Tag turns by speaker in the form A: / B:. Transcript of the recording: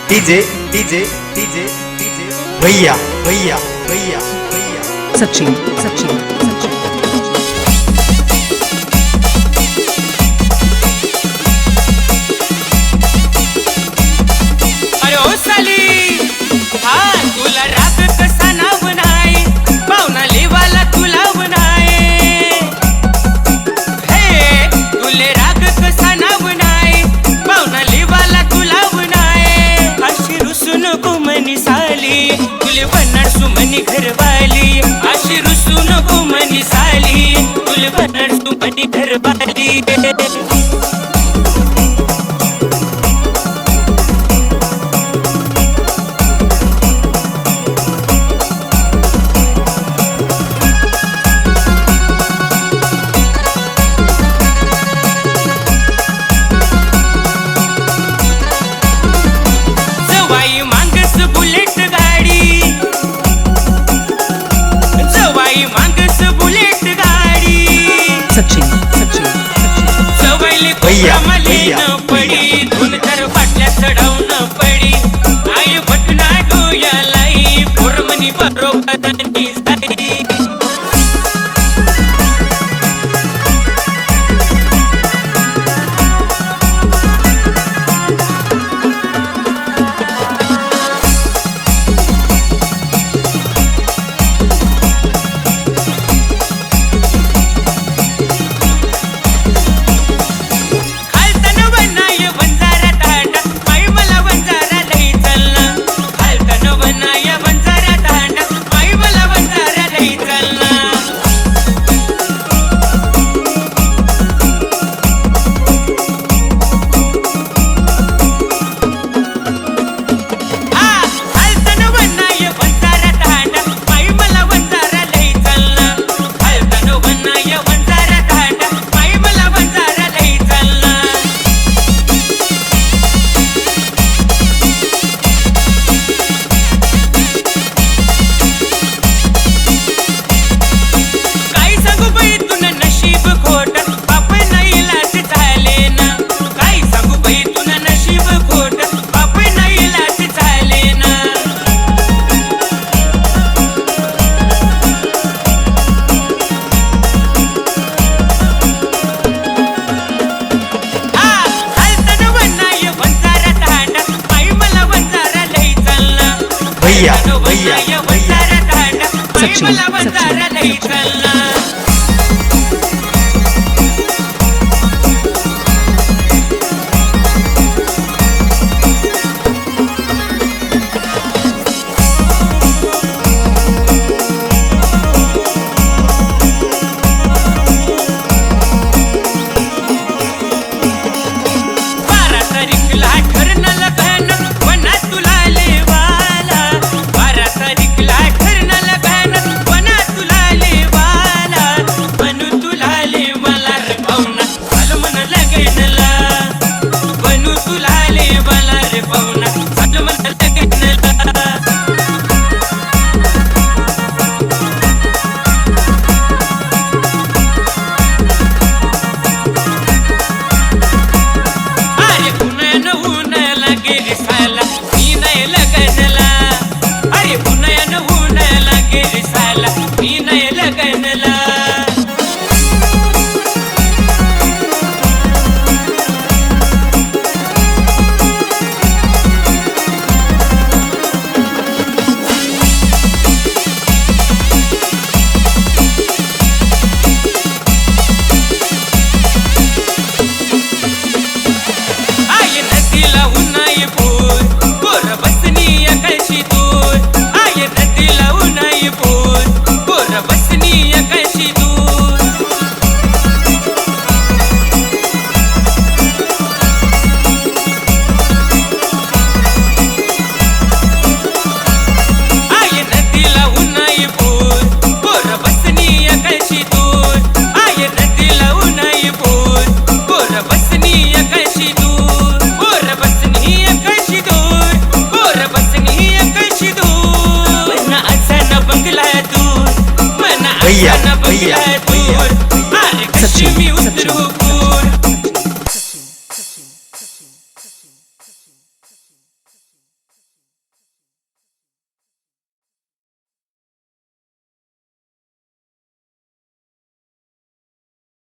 A: DJ DJ DJ DJ भैया भैया भैया भैया
B: सचिन सचिन सचिन
C: अरे ओ साली हा तुला राग कसा नाव नाही पाहुणा लिवाला तुला नाही हे तुले राग कसा नाव नाही पाहुणा लिवाला तुला नाही अशी रुसू नको मनी साली तुले बनणार सुमनी घरवाली अशी रुसू नको मनी साली तुले बनणार सुमनी घरवाली
B: सचिन सचिन
C: सवयली
A: भैया,
C: कोमली
A: भैया,
C: न पडी धुन तर पाटल्या चढावून पडी आई भटना डोयालाई पोरमनी बरोबर जाई
A: भैया भैया भैया
B: सचिन सचिन
A: भैया भैया